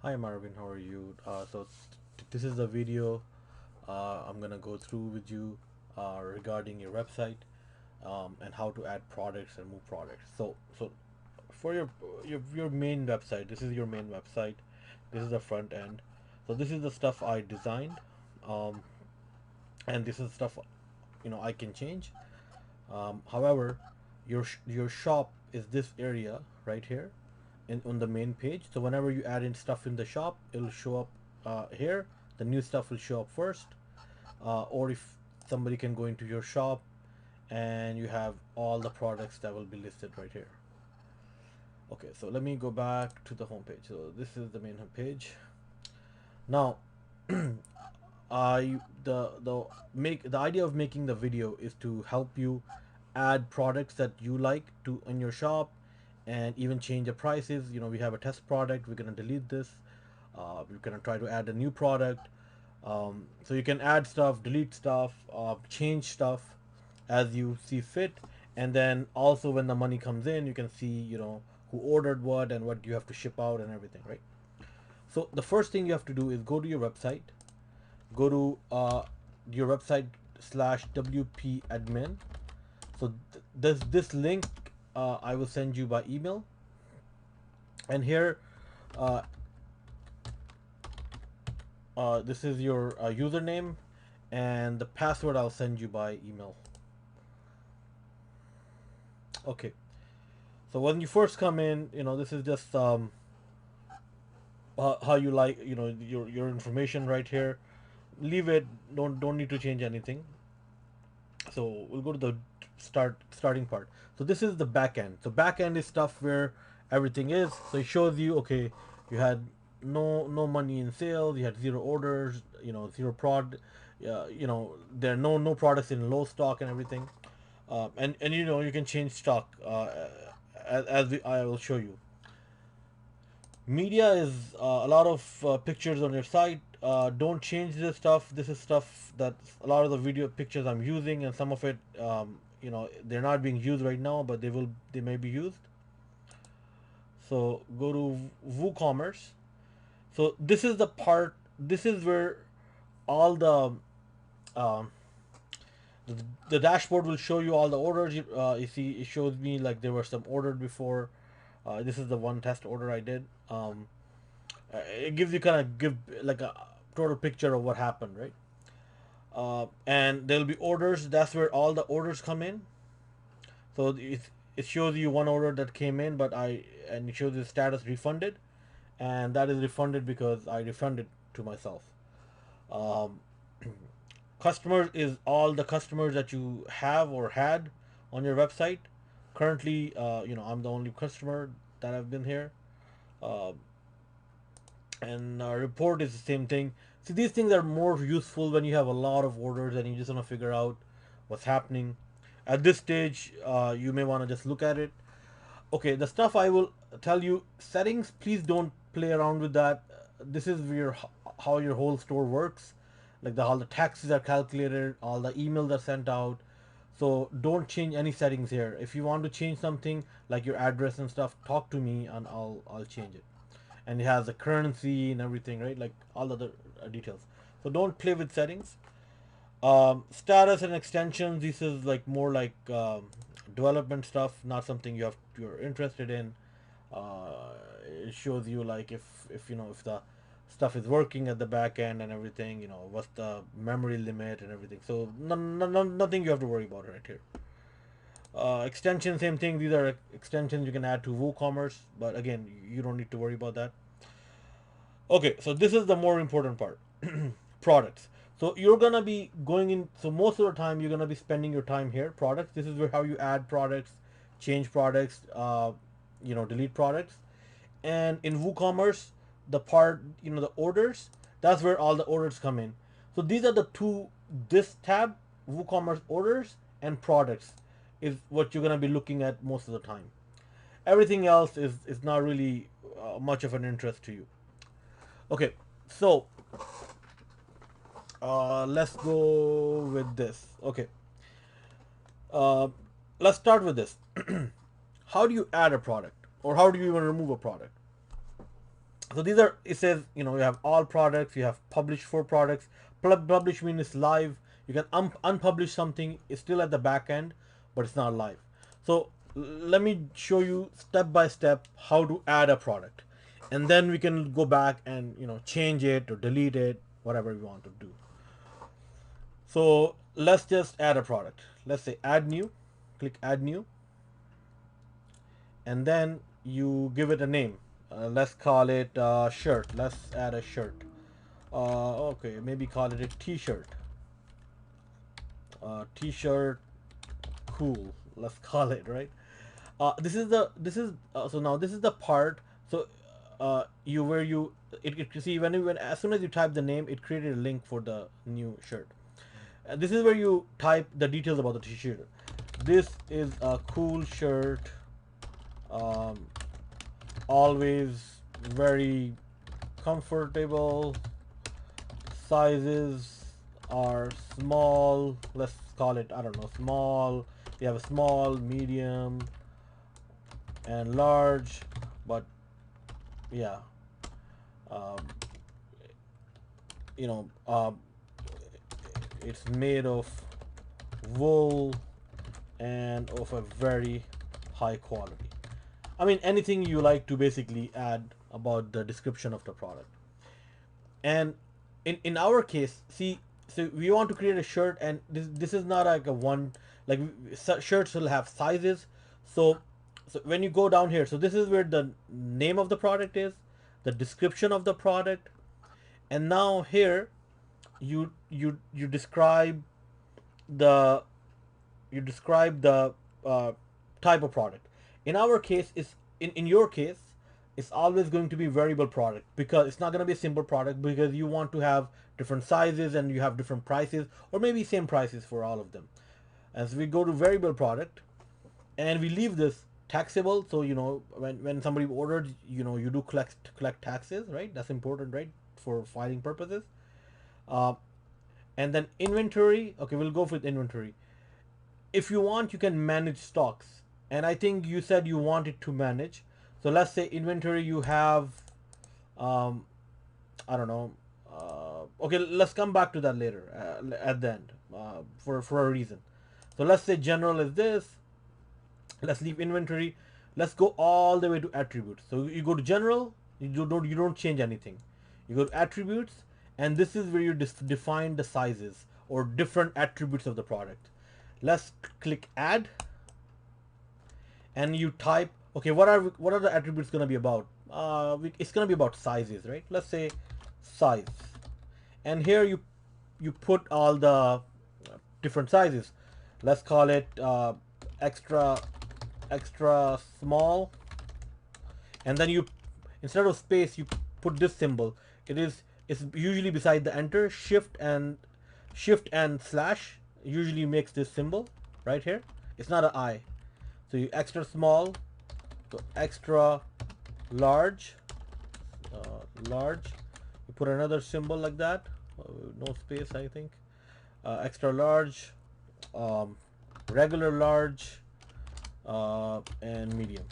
Hi Marvin, how are you? This is the video I'm gonna go through with you regarding your website and how to add products and move products. So for your main website, this is your main website. This is the front end. So this is the stuff I designed, um, and this is stuff I can change. However, your shop is this area right here on the main page. So whenever you add in stuff in the shop, it'll show up here. The new stuff will show up first. Or if somebody can go into your shop and you have all the products that will be listed right here. Okay, so let me go back to the home page. So this is the main home page. Now, the idea of making the video is to help you add products that you like to in your shop and even change the prices. We have a test product. We're gonna delete this. We're gonna try to add a new product. So you can add stuff, delete stuff, change stuff as you see fit, and then also when the money comes in, you can see who ordered what and what you have to ship out and everything, right? So the first thing you have to do is go to your website, go to your website slash WP admin. So this link I will send you by email, and here uh, this is your username, and the password I'll send you by email. Okay, so when you first come in, this is just how you like your information right here. Leave it. Don't need to change anything. So we'll go to the starting part. So this is the back end. So back end is stuff where everything is. So it shows you, okay, you had no money in sales, you had zero orders, zero prod, there are no products in low stock and everything. And you can change stock I will show you. Media is a lot of pictures on your site. Don't change this stuff. This is stuff that a lot of the video pictures I'm using, and some of it, they're not being used right now, but they may be used. So go to WooCommerce. So this is the part. This is where all um, the dashboard will show you all the orders. You see, it shows me like there were some ordered before. This is the one test order I did. It gives you kind of give like a total picture of what happened, right? And there'll be orders. That's where all the orders come in. So it shows you one order that came in, and it shows the status refunded, and that is refunded because I refunded to myself. Um, Customers is all the customers that you have or had on your website. Currently, I'm the only customer that have been here. Uh, and report is the same thing. So these things are more useful when you have a lot of orders and you just want to figure out what's happening. At this stage, you may want to just look at it. Okay, the stuff I will tell you, settings, please don't play around with that. This is how your whole store works. Like all the taxes are calculated, all the emails are sent out. So don't change any settings here. If you want to change something like your address and stuff, talk to me and I'll change it. And it has the currency and everything, right? Like all the other details. So don't play with settings. Status and extensions. This is like more like development stuff, not something you're interested in. It shows you like if the stuff is working at the back end and everything. What's the memory limit and everything. So nothing you have to worry about right here. Extension, same thing. These are extensions you can add to WooCommerce, but again, you don't need to worry about that. Okay, so this is the more important part. Products. So you're gonna be going in. So most of the time you're gonna be spending your time here. Products. This is where how you add products, change products, delete products. And in WooCommerce, the part the orders. That's where all the orders come in. So these are the two. This tab, WooCommerce orders and products, is what you're gonna be looking at most of the time. Everything else is not really much of an interest to you. Okay, so let's go with this. Okay, uh, let's start with this. How do you add a product, or how do you even remove a product? So these are, it says, you know, you have all products, you have published for products. Publish means it's live. You can unpublish something, it's still at the back end, but it's not live. So let me show you step by step how to add a product, and then we can go back and, you know, change it or delete it, whatever we want to do. So let's just add a product. Let's say add new, click add new, and then you give it a name. Let's call it shirt. Let's add a shirt. Okay, maybe call it a t-shirt. T-shirt cool. Let's call it, right. So now this is the part. So you where you it see when as soon as you type the name, it created a link for the new shirt. This is where you type the details about the t-shirt. This is a cool shirt. Um, Always very comfortable. Sizes are small. Let's call it, I don't know, small. We have a small, medium, and large. But yeah, um, you know, it's made of wool and of a very high quality. I mean, anything you like to basically add about the description of the product. And in our case, see, so we want to create a shirt, and this is not like a one, like shirts will have sizes. So when you go down here, so this is where the name of the product is, the description of the product, and now here you describe the the type of product. In our case, is in your case, it's always going to be variable product, because it's not going to be a simple product, because you want to have different sizes and you have different prices, or maybe same prices for all of them. As we go to variable product, and we leave this taxable, so you know, when somebody orders, you know, you do collect taxes, right? That's important, right, for filing purposes. uh, and then inventory, okay, we'll go with inventory. If you want, you can manage stocks, and I think you said you wanted to manage. So let's say inventory, you have, um, I don't know. Okay, let's come back to that later, at the end, for a reason. So let's say general is this. Let's leave inventory. Let's go all the way to attributes. So you go to general. You don't change anything. You go to attributes, and this is where you define the sizes or different attributes of the product. Let's click add, and you type, okay, what are the attributes going to be about. It's going to be about sizes, right? Let's say size, and here you put all the different sizes. Let's call it extra extra small, and then you, instead of space, you put this symbol. It's usually beside the enter. Shift and slash usually makes this symbol right here. It's not an I. So you extra small, so extra large, large. You put another symbol like that, no space, I think. Extra large, um, regular large, and medium.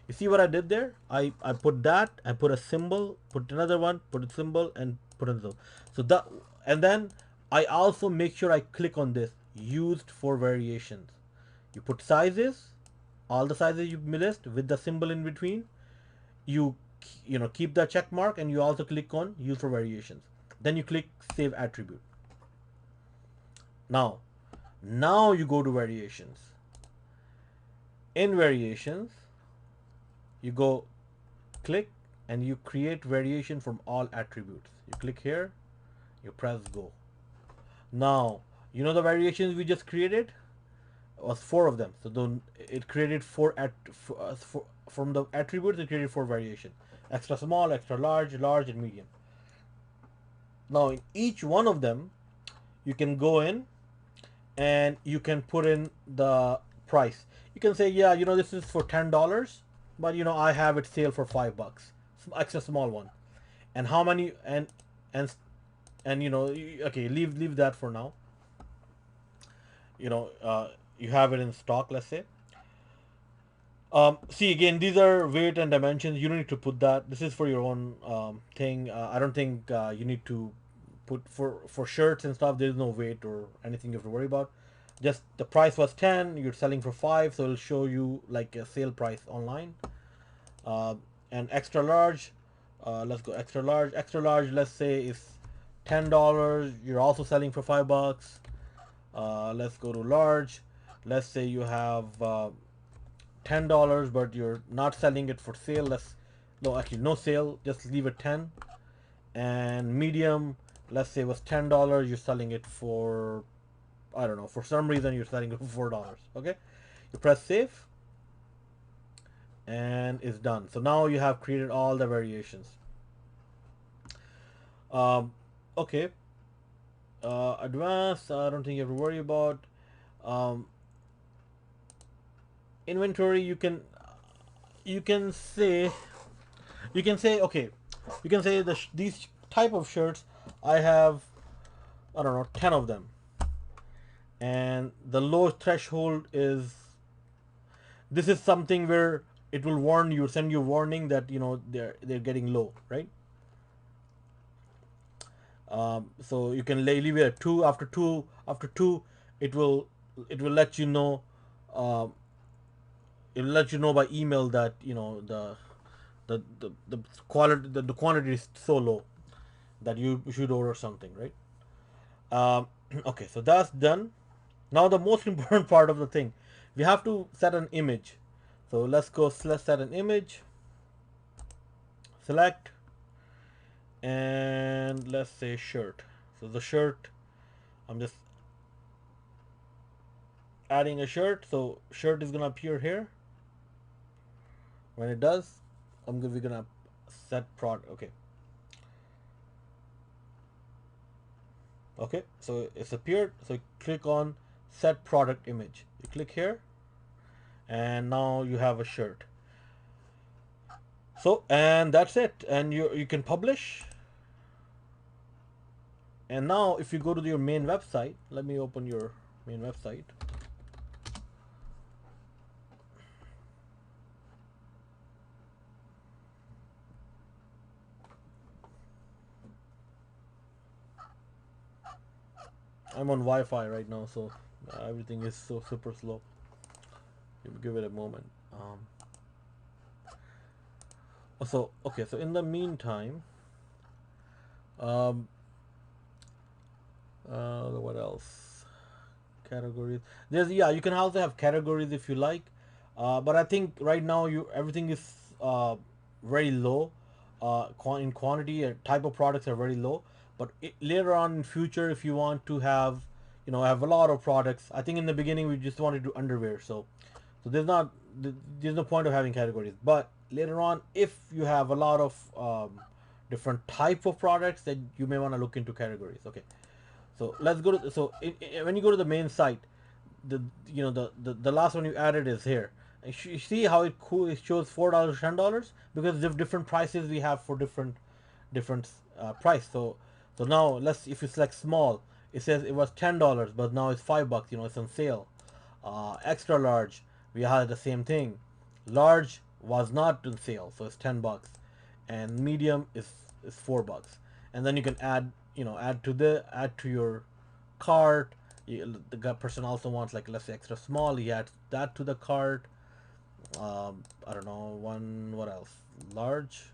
You see what I did there? I put that, I put a symbol, put another one, put a symbol, and put another. So that, and then I also make sure I click on this used for variations. You put sizes, all the sizes you list with the symbol in between. You you know, keep the check mark, and you also click on use for variations. Then you click save attribute. Now you go to variations. In variations, you go click, and you create variation from all attributes. You click here, you press go. Now you know the variations we just created was four of them. So it created from the attributes, it created four variation: extra small, extra large, large, and medium. Now in each one of them, you can go in and you can put in the price. You can say, yeah, you know, this is for $10, but you know, I have it sale for $5, extra small one. And how many, and and you know, okay, leave that for now. You know, you have it in stock, let's say. See again, these are weight and dimensions. You don't need to put that. This is for your own thing. I don't think you need to put for shirts and stuff. There's no weight or anything you have to worry about. Just the price was 10. You're selling for 5, so it'll show you like a sale price online. Uh, and extra large. Let's go extra large. Extra large. Let's say is $10. You're also selling for $5. Let's go to large. Let's say you have $10, but you're not selling it for sale. Let's no, actually no sale. Just leave it 10. And medium, let's say was $10. You're selling it for, I don't know, for some reason you're selling it for $4. Okay, you press save, and it's done. So now you have created all the variations. Um, okay. Advanced. I don't think you have to worry about. Um, Inventory. You can say okay, you can say these type of shirts I have, I don't know, 10 of them, and the low threshold is, this is something where it will warn you, send you warning that they're getting low, right? So you can leave it at 2. After two it will let you know, um, it'll let you know by email that the quality, the quantity is so low that you should order something, right? Okay, so that's done. Now the most important part of the thing, we have to set an image. So let's set an image, select, and let's say shirt. So the shirt, I'm just adding a shirt. So shirt is gonna appear here. When it does, we're gonna set product. Okay, so it's appeared. So click on set product image. You click here, and now you have a shirt. So, and that's it, and you can publish. And now if you go to your main website, let me open your main website. I'm on Wi-Fi right now, so everything is so super slow. Give it a moment. So okay, so in the meantime, um, what else? Categories. There's, yeah, you can also have categories if you like, but I think right now everything is very low, in quantity. Type of products are very low, but later on in future, if you want to have, have a lot of products. I think in the beginning we just wanted to do underwear, so there's no point of having categories. But later on, if you have a lot of different type of products, then you may want to look into categories. Okay, so let's go to, when you go to the main site, the last one you added is here. And you see how it shows $4, $10, because the different prices we have for different price. So now let's, if you select small, it says it was $10, but now it's $5. It's on sale. Extra large, we had the same thing. Large was not on sale, so it's $10, and medium is $4. And then you can add, add to your cart. The person also wants, like, let's say extra small. He adds that to the cart. I don't know, what else? Large,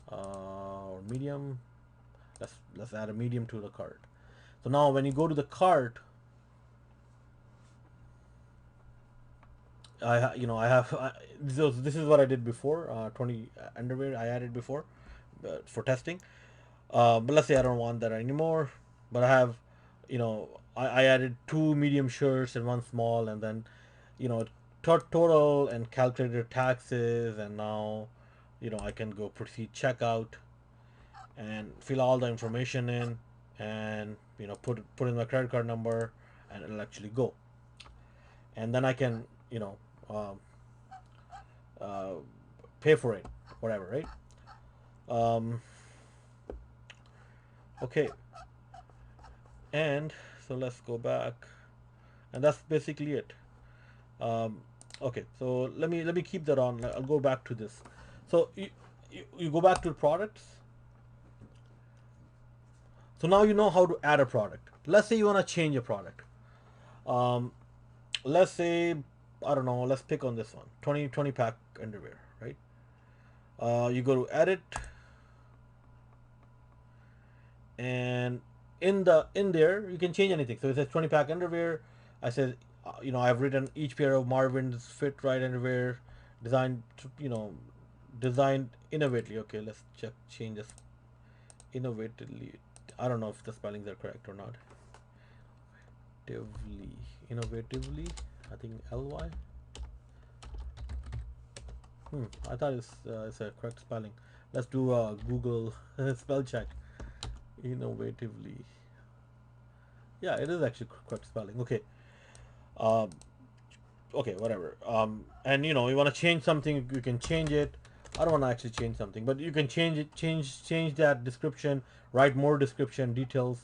or medium. Let's add a medium to the cart. So now when you go to the cart, so this is what I did before. 20 underwear I added before, for testing. But let's say I don't want that anymore. But I have, I added 2 medium shirts and 1 small, and then, you know, total and calculated taxes, and now, I can go proceed checkout and fill all the information in, and put in my credit card number, and it'll actually go. And then I can, um, uh, pay for it, whatever, right? Um, okay, and so let's go back, and that's basically it. Um, Okay, so let me keep that on. I'll go back to this. So you go back to products. So now you know how to add a product. Let's say you want to change a product. Um, let's say, I don't know. Let's pick on this one. 20 pack underwear, right? You go to edit, and in there you can change anything. So it says 20 pack underwear. I said, I've written each pair of Marwinds fit right underwear, designed designed innovatively. Okay, let's change this innovatively. I don't know if the spellings are correct or not. Innovatively, I think ly. I thought it's a correct spelling. Let's do a Google spell check. Innovatively. Yeah, it is actually correct spelling. Okay. Um, okay, whatever. And you want to change something, you can change it. I don't want to actually change something, but you can change it, change that description, write more description details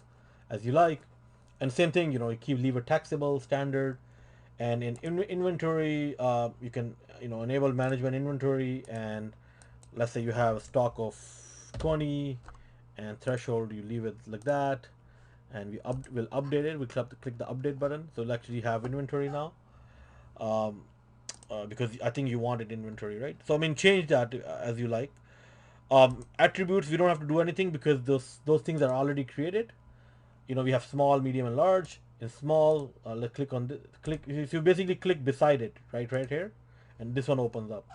as you like. And same thing, you leave it taxable, standard, and in inventory, you can enable management inventory, and let's say you have a stock of 20, and threshold you leave it like that, and we'll update it. We click the update button, so we'll actually have inventory now. Um, because I think you wanted inventory, right? So I mean, change that as you like. Attributes, we don't have to do anything because those things are already created. We have small, medium, and large. In small, let's click on this. Click. If you basically click beside it, right here, and this one opens up.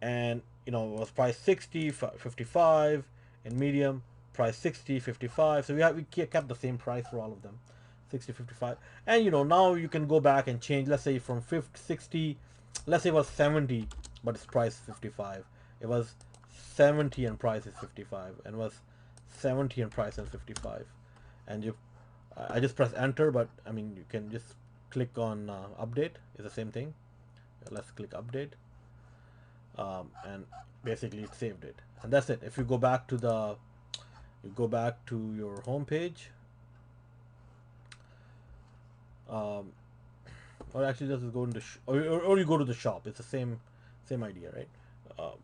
And it was price 60, 55, and medium price 60, 55. So we kept the same price for all of them, 60, 55. And now you can go back and change. Let's say from 50, 60, let's say it was 70, but its price 55. It was 70 and price is 55, and was 70 and price is 55. And I just press enter, but I mean you can just click on update. It's the same thing. Let's click update, and basically it saved it, and that's it. If you go back to your home page, um, or actually just go into or you go to the shop. It's the same idea, right? um,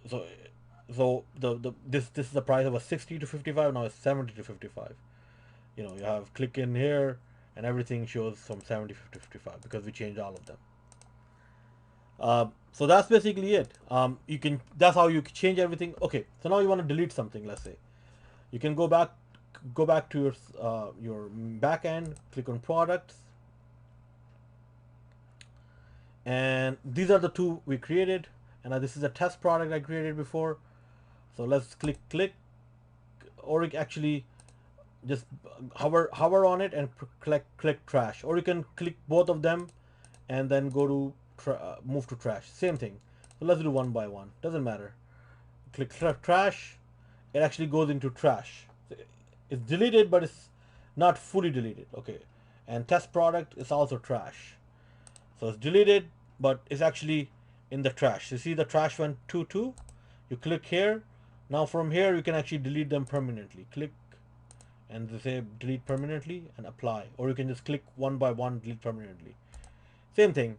so so the this is the price of a 60 to 55. Now it's 70 to 55. You have click in here, and everything shows from 70 to 55 because we changed all of them. So that's basically it. That's how you change everything. Okay, so now you want to delete something. Let's say you can go back to your back end, click on products, and these are the two we created. And this is a test product I created before. So let's click, or actually just hover on it and click trash, or you can click both of them and then go to move to trash. Same thing. So let's do one by one. Doesn't matter. Click trash. It actually goes into trash. So it's deleted, but it's not fully deleted. Okay. And test product is also trash. So it's deleted, but it's actually in the trash. You see the trash went 2 2. You click here. Now from here you can actually delete them permanently. Click and they say delete permanently and apply. Or you can just click one by one, delete permanently. Same thing.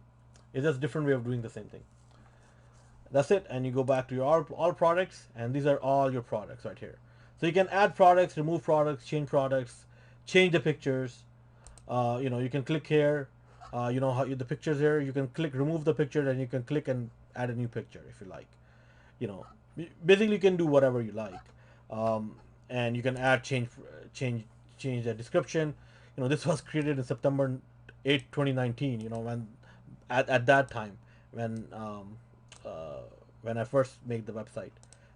It's just a different way of doing the same thing. That's it. And you go back to your all products, and these are all your products right here. So you can add products, remove products, change the pictures. You can click here. How the pictures here. You can click remove the picture, and you can click and add a new picture if you like. You know, Basically you can do whatever you like, and you can add change change the description. This was created in September 8th, 2019. When at that time uh, when I first made the website,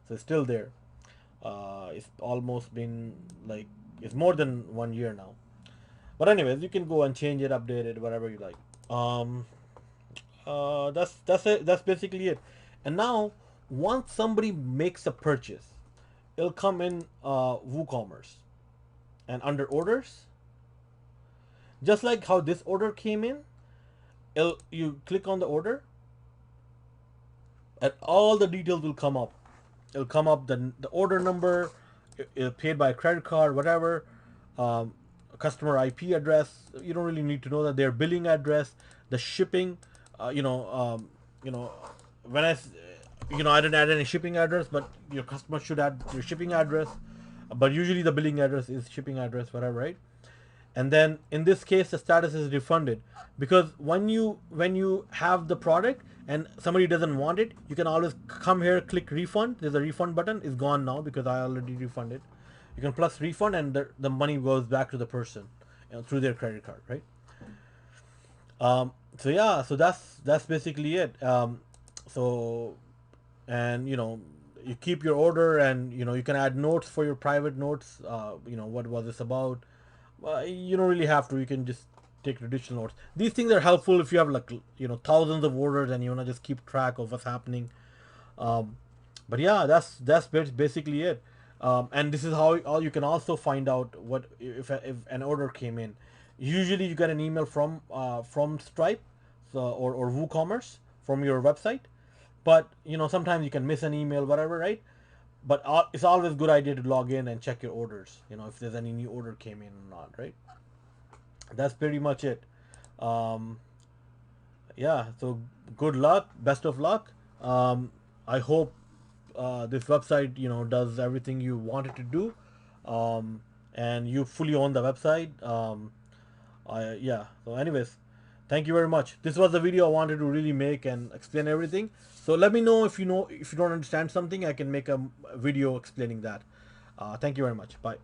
so it's still there. It's almost been like it's more than 1 year now. But anyways, you can go and change it, update it, whatever you like. Um, that's it. That's basically it. And now, once somebody makes a purchase, it'll come in WooCommerce, and under orders, just like how this order came in, you click on the order, and all the details will come up. It'll come up the order number, paid by credit card, whatever, customer IP address. You don't really need to know that, their billing address, the shipping, you know, you know, when I didn't add any shipping address, but your customer should add your shipping address. But usually the billing address is shipping address, whatever, right? And then in this case the status is refunded, because when you have the product and somebody doesn't want it, you can always come here, click refund. There's a refund button. It's gone now because I already refunded. You can plus refund, and the money goes back to the person, through their credit card, right? So yeah, so that's basically it. So and you keep your order, and you can add notes for your private notes. What was this about? You don't really have to. You can just take additional notes. These things are helpful if you have like thousands of orders and you want to just keep track of what's happening. um, but yeah, that's basically it. And this is how you can also find out what if an order came in. Usually you get an email from Stripe, so, or WooCommerce, from your website. But sometimes you can miss an email, whatever, right? But it's always a good idea to log in and check your orders, if there's any new order came in or not, right? That's pretty much it. um, yeah, so good luck, best of luck. I hope this website does everything you want it to do, and you fully own the website. Yeah, so anyways, thank you very much. This was the video I wanted to really make and explain everything. So let me know if you don't understand something. I can make a video explaining that. Thank you very much. Bye.